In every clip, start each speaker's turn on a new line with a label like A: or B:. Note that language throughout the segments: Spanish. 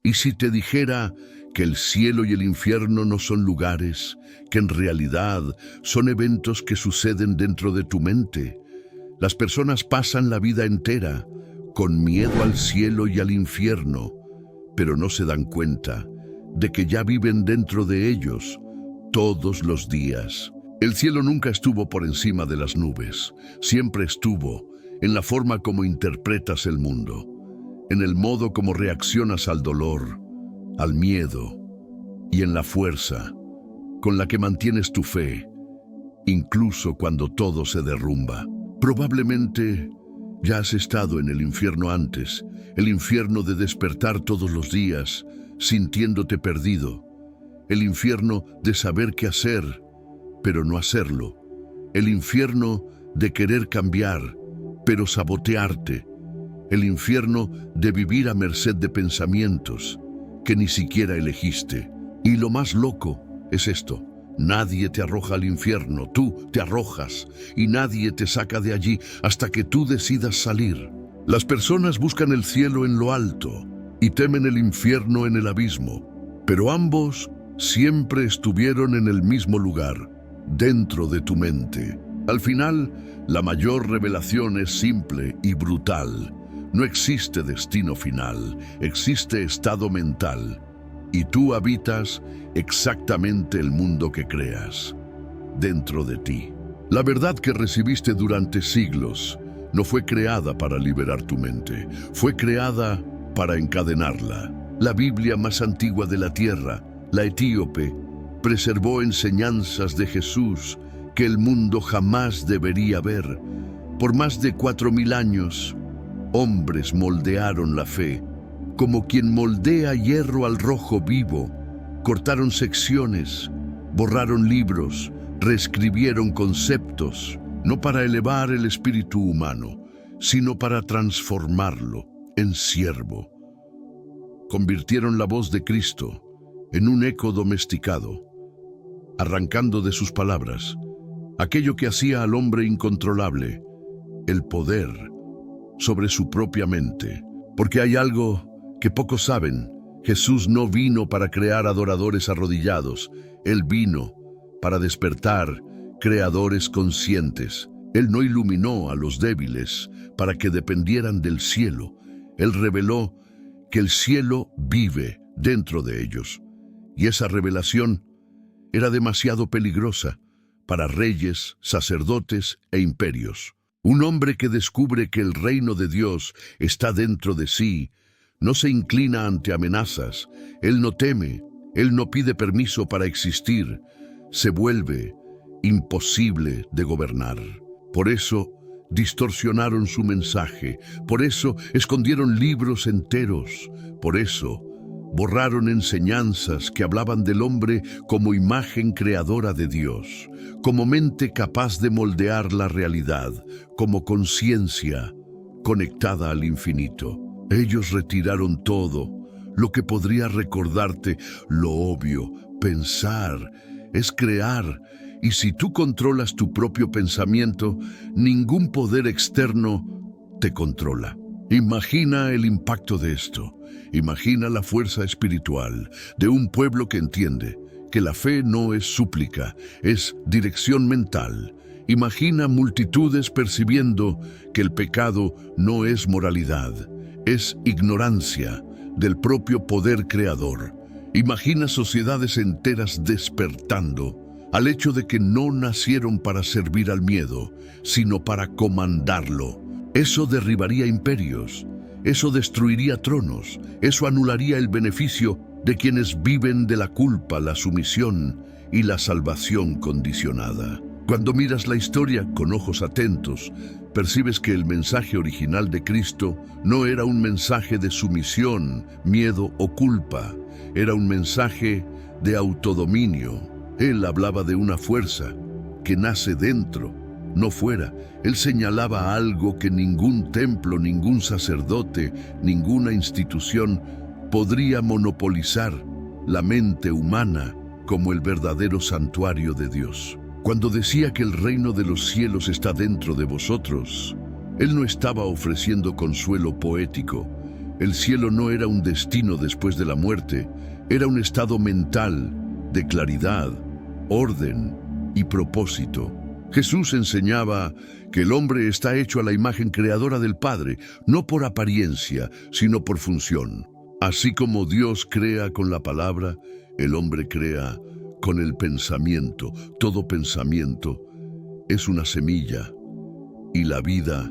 A: ¿Y si te dijera que el cielo y el infierno no son lugares, que en realidad son eventos que suceden dentro de tu mente? Las personas pasan la vida entera con miedo al cielo y al infierno, pero no se dan cuenta de que ya viven dentro de ellos todos los días. El cielo nunca estuvo por encima de las nubes, siempre estuvo en la forma como interpretas el mundo, en el modo como reaccionas al dolor, al miedo y en la fuerza con la que mantienes tu fe, incluso cuando todo se derrumba. Probablemente ya has estado en el infierno antes, el infierno de despertar todos los días, sintiéndote perdido, el infierno de saber qué hacer, pero no hacerlo, el infierno de querer cambiar, pero sabotearte, el infierno de vivir a merced de pensamientos que ni siquiera elegiste. Y lo más loco es esto: nadie te arroja al infierno, tú te arrojas, y nadie te saca de allí hasta que tú decidas salir. Las personas buscan el cielo en lo alto y temen el infierno en el abismo, pero ambos siempre estuvieron en el mismo lugar, dentro de tu mente. Al final, la mayor revelación es simple y brutal. No existe destino final, existe estado mental, y tú habitas exactamente el mundo que creas, dentro de ti. La verdad que recibiste durante siglos no fue creada para liberar tu mente, fue creada para encadenarla. La Biblia más antigua de la tierra, la etíope, preservó enseñanzas de Jesús que el mundo jamás debería ver. Por más de 4000 años, hombres moldearon la fe, como quien moldea hierro al rojo vivo. Cortaron secciones, borraron libros, reescribieron conceptos, no para elevar el espíritu humano, sino para transformarlo en siervo. Convirtieron la voz de Cristo en un eco domesticado, arrancando de sus palabras aquello que hacía al hombre incontrolable, el poder sobre su propia mente. Porque hay algo que pocos saben: Jesús no vino para crear adoradores arrodillados, Él vino para despertar creadores conscientes. Él no iluminó a los débiles para que dependieran del cielo. Él reveló que el cielo vive dentro de ellos. Y esa revelación era demasiado peligrosa para reyes, sacerdotes e imperios. Un hombre que descubre que el reino de Dios está dentro de sí no se inclina ante amenazas, él no teme, él no pide permiso para existir, se vuelve imposible de gobernar. Por eso distorsionaron su mensaje, por eso escondieron libros enteros, por eso borraron enseñanzas que hablaban del hombre como imagen creadora de Dios, como mente capaz de moldear la realidad, como conciencia conectada al infinito. Ellos retiraron todo lo que podría recordarte lo obvio. Pensar es crear, y si tú controlas tu propio pensamiento, ningún poder externo te controla. Imagina el impacto de esto. Imagina la fuerza espiritual de un pueblo que entiende que la fe no es súplica, es dirección mental. Imagina multitudes percibiendo que el pecado no es moralidad, es ignorancia del propio poder creador. Imagina sociedades enteras despertando al hecho de que no nacieron para servir al miedo, sino para comandarlo. Eso derribaría imperios, eso destruiría tronos, eso anularía el beneficio de quienes viven de la culpa, la sumisión y la salvación condicionada. Cuando miras la historia con ojos atentos, percibes que el mensaje original de Cristo no era un mensaje de sumisión, miedo o culpa, era un mensaje de autodominio. Él hablaba de una fuerza que nace dentro, no fuera. Él señalaba algo que ningún templo, ningún sacerdote, ninguna institución podría monopolizar: la mente humana como el verdadero santuario de Dios. Cuando decía que el reino de los cielos está dentro de vosotros, Él no estaba ofreciendo consuelo poético, El cielo no era un destino después de la muerte, era un estado mental de claridad, orden y propósito. Jesús enseñaba que el hombre está hecho a la imagen creadora del Padre, no por apariencia, sino por función. Así como Dios crea con la palabra, el hombre crea con el pensamiento. Todo pensamiento es una semilla y la vida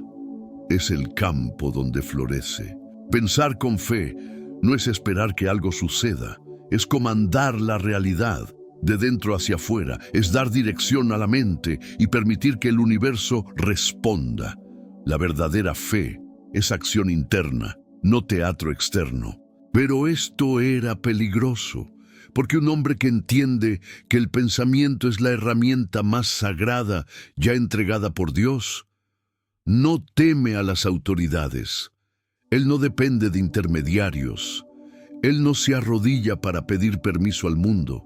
A: es el campo donde florece. Pensar con fe no es esperar que algo suceda, es comandar la realidad de dentro hacia afuera, es dar dirección a la mente y permitir que el universo responda. La verdadera fe es acción interna, no teatro externo. Pero esto era peligroso, porque un hombre que entiende que el pensamiento es la herramienta más sagrada ya entregada por Dios, no teme a las autoridades. Él no depende de intermediarios. Él no se arrodilla para pedir permiso al mundo.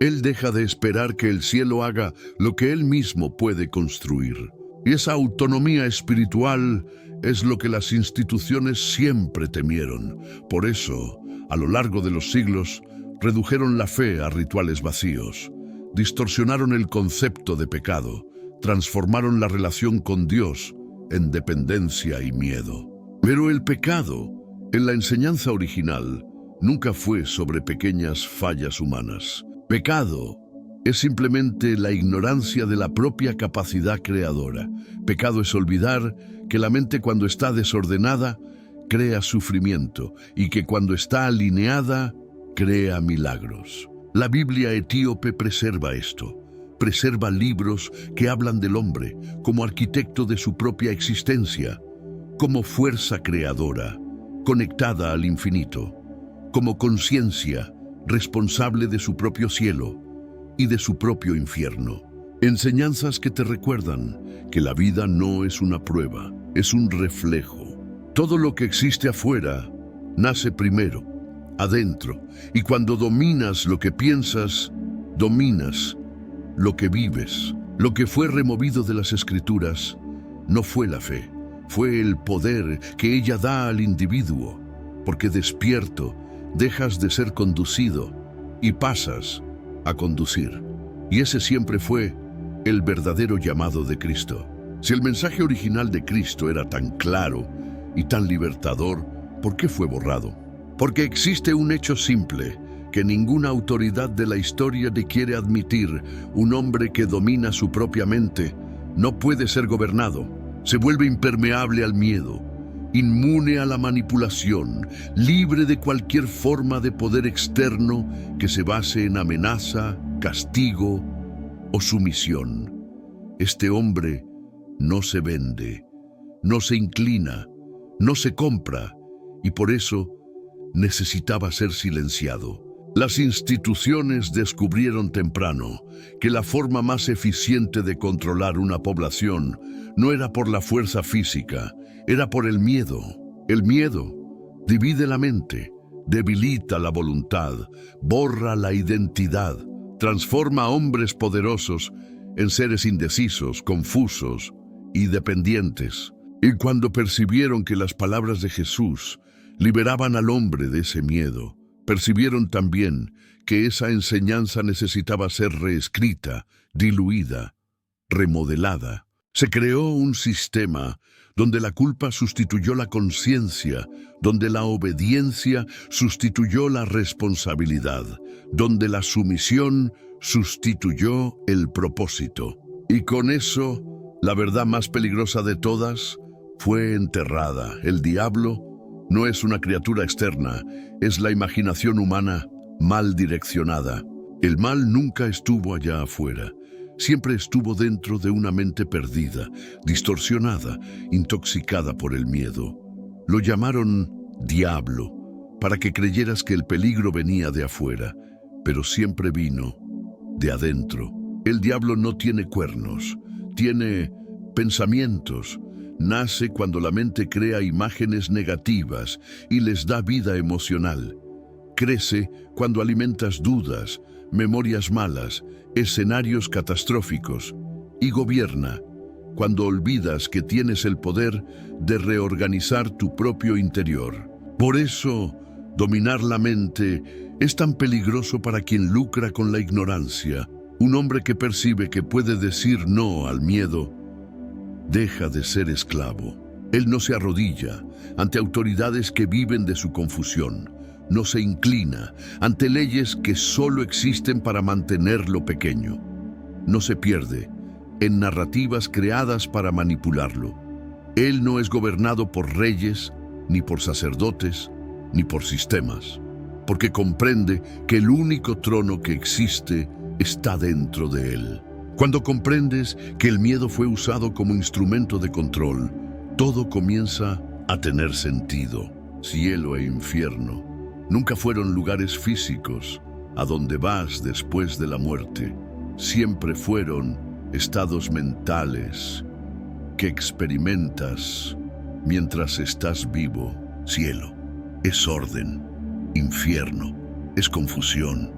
A: Él deja de esperar que el cielo haga lo que él mismo puede construir. Y esa autonomía espiritual es lo que las instituciones siempre temieron. Por eso, a lo largo de los siglos, redujeron la fe a rituales vacíos, distorsionaron el concepto de pecado, transformaron la relación con Dios en dependencia y miedo. Pero el pecado, en la enseñanza original, nunca fue sobre pequeñas fallas humanas. Pecado es simplemente la ignorancia de la propia capacidad creadora. Pecado es olvidar que la mente cuando está desordenada crea sufrimiento y que cuando está alineada crea milagros. La Biblia etíope preserva esto. Preserva libros que hablan del hombre como arquitecto de su propia existencia, como fuerza creadora, conectada al infinito, como conciencia responsable de su propio cielo y de su propio infierno. Enseñanzas que te recuerdan que la vida no es una prueba, es un reflejo. Todo lo que existe afuera nace primero, adentro, y cuando dominas lo que piensas, dominas lo que vives. Lo que fue removido de las Escrituras no fue la fe, fue el poder que ella da al individuo, porque despierto dejas de ser conducido y pasas a conducir. Y ese siempre fue el verdadero llamado de Cristo. Si el mensaje original de Cristo era tan claro y tan libertador, ¿por qué fue borrado? Porque existe un hecho simple que ninguna autoridad de la historia quiere admitir. Un hombre que domina su propia mente no puede ser gobernado. Se vuelve impermeable al miedo, inmune a la manipulación, libre de cualquier forma de poder externo que se base en amenaza, castigo o sumisión. Este hombre no se vende, no se inclina, no se compra, y por eso necesitaba ser silenciado. Las instituciones descubrieron temprano que la forma más eficiente de controlar una población no era por la fuerza física, era por el miedo. El miedo divide la mente, debilita la voluntad, borra la identidad, transforma a hombres poderosos en seres indecisos, confusos y dependientes. Y cuando percibieron que las palabras de Jesús liberaban al hombre de ese miedo, percibieron también que esa enseñanza necesitaba ser reescrita, diluida, remodelada. Se creó un sistema donde la culpa sustituyó la conciencia, donde la obediencia sustituyó la responsabilidad, donde la sumisión sustituyó el propósito. Y con eso, la verdad más peligrosa de todas fue enterrada. El diablo no es una criatura externa, es la imaginación humana mal direccionada. El mal nunca estuvo allá afuera, siempre estuvo dentro de una mente perdida, distorsionada, intoxicada por el miedo. Lo llamaron diablo, para que creyeras que el peligro venía de afuera, pero siempre vino de adentro. El diablo no tiene cuernos, tiene pensamientos. Nace cuando la mente crea imágenes negativas y les da vida emocional. Crece cuando alimentas dudas, memorias malas, escenarios catastróficos. Y gobierna cuando olvidas que tienes el poder de reorganizar tu propio interior. Por eso, dominar la mente es tan peligroso para quien lucra con la ignorancia. Un hombre que percibe que puede decir no al miedo, deja de ser esclavo. Él no se arrodilla ante autoridades que viven de su confusión. No se inclina ante leyes que solo existen para mantenerlo pequeño. No se pierde en narrativas creadas para manipularlo. Él no es gobernado por reyes, ni por sacerdotes, ni por sistemas, porque comprende que el único trono que existe está dentro de él. Cuando comprendes que el miedo fue usado como instrumento de control, todo comienza a tener sentido. Cielo e infierno nunca fueron lugares físicos a donde vas después de la muerte. Siempre fueron estados mentales que experimentas mientras estás vivo. Cielo es orden, infierno es confusión,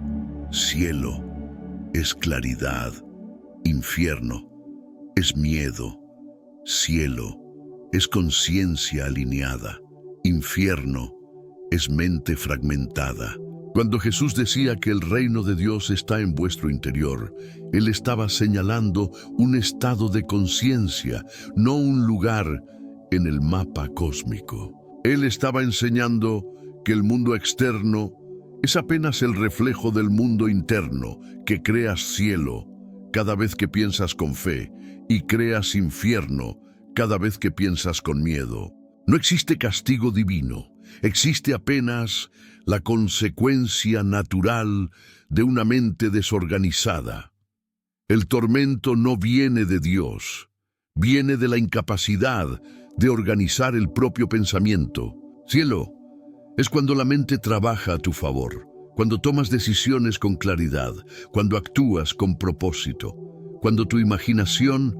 A: cielo es claridad, infierno es miedo, cielo es conciencia alineada, infierno es mente fragmentada. Cuando Jesús decía que el reino de Dios está en vuestro interior, Él estaba señalando un estado de conciencia, no un lugar en el mapa cósmico. Él estaba enseñando que el mundo externo es apenas el reflejo del mundo interno, que creas cielo cada vez que piensas con fe y creas infierno cada vez que piensas con miedo. No existe castigo divino, existe apenas la consecuencia natural de una mente desorganizada. El tormento no viene de Dios, viene de la incapacidad de organizar el propio pensamiento. Cielo es cuando la mente trabaja a tu favor, cuando tomas decisiones con claridad, cuando actúas con propósito, cuando tu imaginación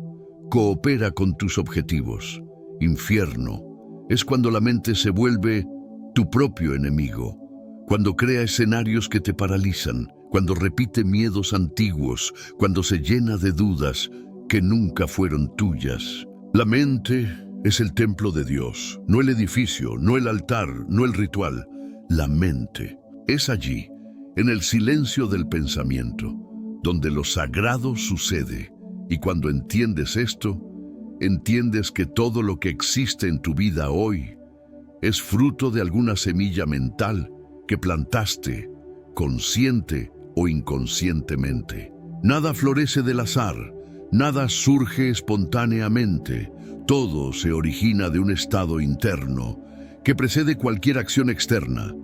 A: coopera con tus objetivos. Infierno es cuando la mente se vuelve tu propio enemigo, cuando crea escenarios que te paralizan, cuando repite miedos antiguos, cuando se llena de dudas que nunca fueron tuyas. La mente es el templo de Dios, no el edificio, no el altar, no el ritual. La mente es allí, en el silencio del pensamiento, donde lo sagrado sucede. Y cuando entiendes esto, entiendes que todo lo que existe en tu vida hoy es fruto de alguna semilla mental que plantaste, consciente o inconscientemente. Nada florece del azar, nada surge espontáneamente, todo se origina de un estado interno que precede cualquier acción externa.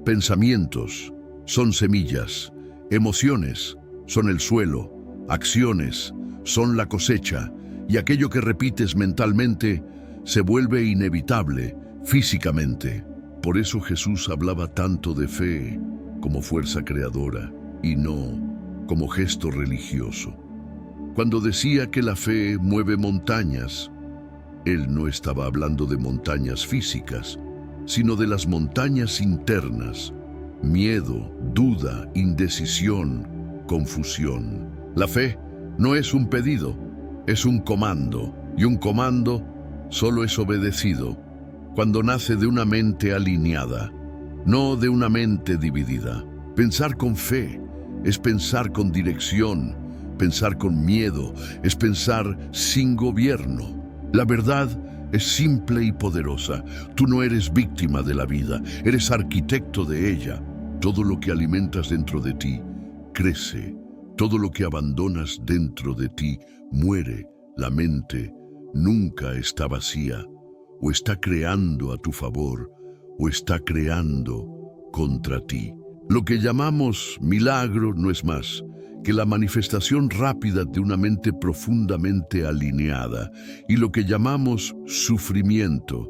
A: Pensamientos son semillas, emociones son el suelo, acciones son la cosecha, y aquello que repites mentalmente se vuelve inevitable físicamente. Por eso Jesús hablaba tanto de fe como fuerza creadora y no como gesto religioso. Cuando decía que la fe mueve montañas, Él no estaba hablando de montañas físicas, sino de las montañas internas: miedo, duda, indecisión, confusión. La fe no es un pedido, es un comando, y un comando solo es obedecido cuando nace de una mente alineada, no de una mente dividida. Pensar con fe es pensar con dirección, pensar con miedo es pensar sin gobierno. La verdad es simple y poderosa. Tú no eres víctima de la vida, eres arquitecto de ella. Todo lo que alimentas dentro de ti crece. Todo lo que abandonas dentro de ti muere. La mente nunca está vacía. O está creando a tu favor, o está creando contra ti. Lo que llamamos milagro no es más que la manifestación rápida de una mente profundamente alineada, y lo que llamamos sufrimiento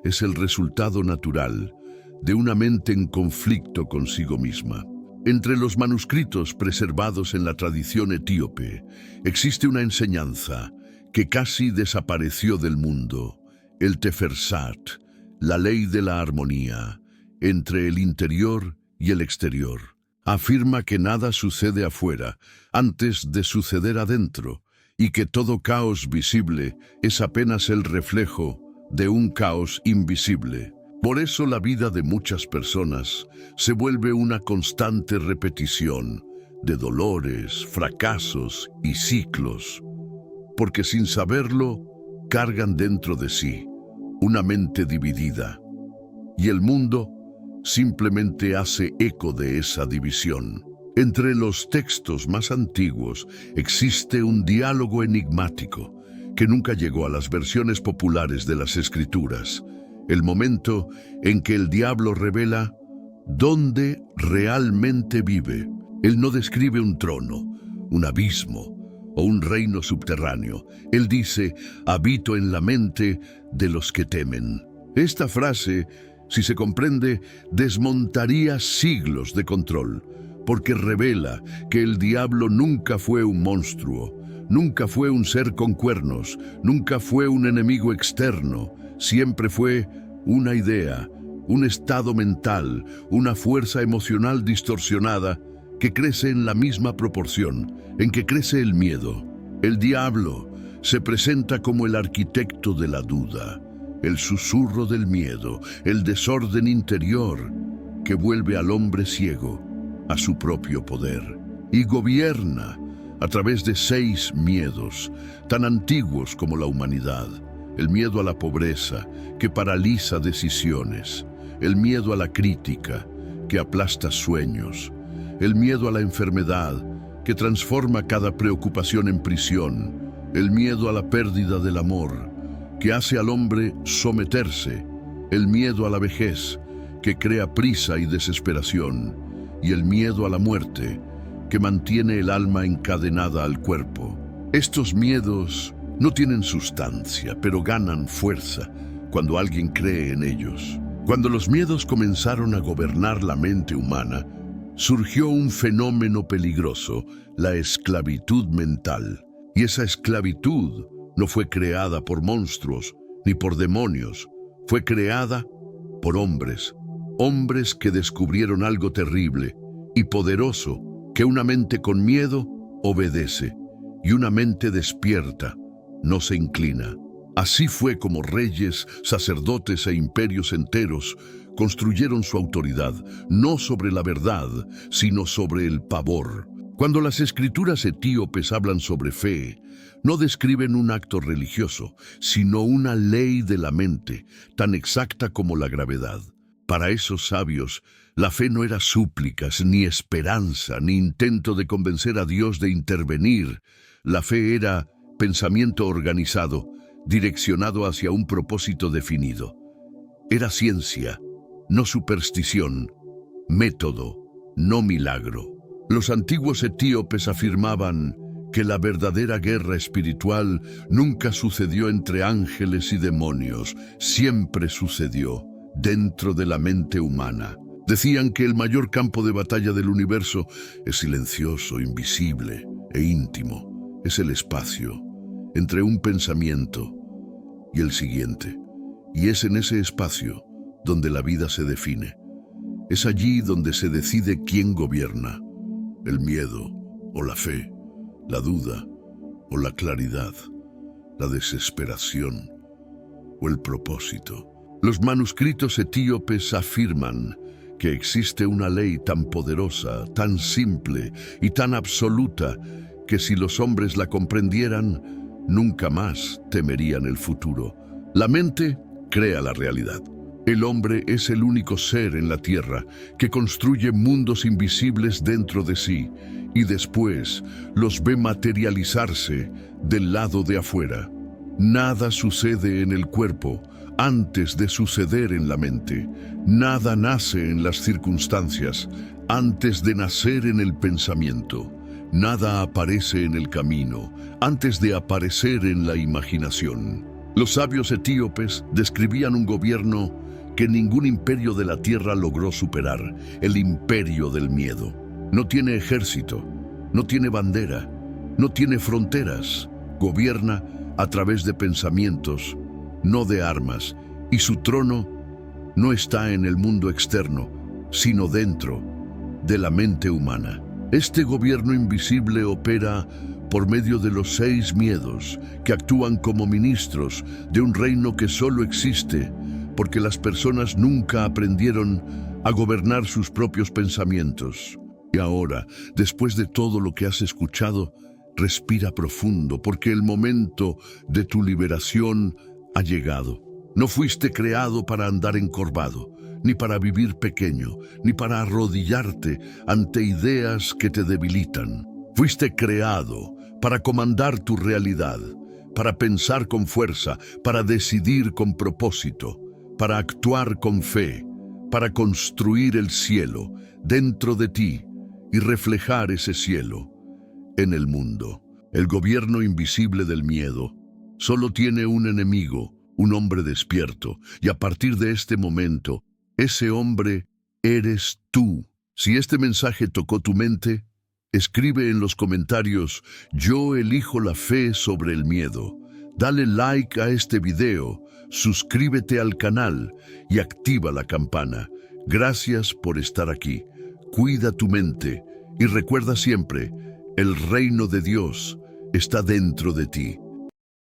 A: es el resultado natural de una mente en conflicto consigo misma. Entre los manuscritos preservados en la tradición etíope existe una enseñanza que casi desapareció del mundo: el Tefersat, la ley de la armonía entre el interior y el exterior. Afirma que nada sucede afuera antes de suceder adentro, y que todo caos visible es apenas el reflejo de un caos invisible. Por eso la vida de muchas personas se vuelve una constante repetición de dolores, fracasos y ciclos, porque sin saberlo cargan dentro de sí una mente dividida, y el mundo simplemente hace eco de esa división. Entre los textos más antiguos existe un diálogo enigmático que nunca llegó a las versiones populares de las Escrituras, el momento en que el diablo revela dónde realmente vive. Él no describe un trono, un abismo o un reino subterráneo. Él dice: habito en la mente de los que temen. Esta frase, si se comprende, desmontaría siglos de control, porque revela que el diablo nunca fue un monstruo, nunca fue un ser con cuernos, nunca fue un enemigo externo, siempre fue una idea, un estado mental, una fuerza emocional distorsionada que crece en la misma proporción en que crece el miedo. El diablo se presenta como el arquitecto de la duda, el susurro del miedo, el desorden interior que vuelve al hombre ciego a su propio poder, y gobierna a través de 6 miedos tan antiguos como la humanidad: el miedo a la pobreza, que paraliza decisiones; el miedo a la crítica, que aplasta sueños; el miedo a la enfermedad, que transforma cada preocupación en prisión; el miedo a la pérdida del amor, que hace al hombre someterse; el miedo a la vejez, que crea prisa y desesperación; y el miedo a la muerte, que mantiene el alma encadenada al cuerpo. Estos miedos no tienen sustancia, pero ganan fuerza cuando alguien cree en ellos. Cuando los miedos comenzaron a gobernar la mente humana, surgió un fenómeno peligroso: la esclavitud mental. Y esa esclavitud no fue creada por monstruos ni por demonios, fue creada por hombres, hombres que descubrieron algo terrible y poderoso, que una mente con miedo obedece y una mente despierta no se inclina. Así fue como reyes, sacerdotes e imperios enteros construyeron su autoridad, no sobre la verdad, sino sobre el pavor. Cuando las escrituras etíopes hablan sobre fe, no describen un acto religioso, sino una ley de la mente, tan exacta como la gravedad. Para esos sabios, la fe no era súplicas, ni esperanza, ni intento de convencer a Dios de intervenir. La fe era pensamiento organizado, direccionado hacia un propósito definido. Era ciencia, no superstición; método, no milagro. Los antiguos etíopes afirmaban que la verdadera guerra espiritual nunca sucedió entre ángeles y demonios, siempre sucedió dentro de la mente humana. Decían que el mayor campo de batalla del universo es silencioso, invisible e íntimo. Es el espacio entre un pensamiento y el siguiente. Y es en ese espacio donde la vida se define. Es allí donde se decide quién gobierna: el miedo o la fe, la duda o la claridad, la desesperación o el propósito. Los manuscritos etíopes afirman que existe una ley tan poderosa, tan simple y tan absoluta que si los hombres la comprendieran, nunca más temerían el futuro. La mente crea la realidad. El hombre es el único ser en la tierra que construye mundos invisibles dentro de sí y después los ve materializarse del lado de afuera. Nada sucede en el cuerpo antes de suceder en la mente. Nada nace en las circunstancias antes de nacer en el pensamiento. Nada aparece en el camino antes de aparecer en la imaginación. Los sabios etíopes describían un gobierno que ningún imperio de la tierra logró superar: el imperio del miedo. No tiene ejército, no tiene bandera, no tiene fronteras. Gobierna a través de pensamientos, no de armas, y su trono no está en el mundo externo, sino dentro de la mente humana. Este gobierno invisible opera por medio de los 6 miedos, que actúan como ministros de un reino que solo existe porque las personas nunca aprendieron a gobernar sus propios pensamientos. Y ahora, después de todo lo que has escuchado, respira profundo, porque el momento de tu liberación ha llegado. No fuiste creado para andar encorvado, ni para vivir pequeño, ni para arrodillarte ante ideas que te debilitan. Fuiste creado para comandar tu realidad, para pensar con fuerza, para decidir con propósito, para actuar con fe, para construir el cielo dentro de ti y reflejar ese cielo en el mundo. El gobierno invisible del miedo solo tiene un enemigo, un hombre despierto, y a partir de este momento, ese hombre eres tú. Si este mensaje tocó tu mente, escribe en los comentarios: yo elijo la fe sobre el miedo. Dale like a este video, suscríbete al canal y activa la campana. Gracias por estar aquí. Cuida tu mente y recuerda siempre, el reino de Dios está dentro de ti.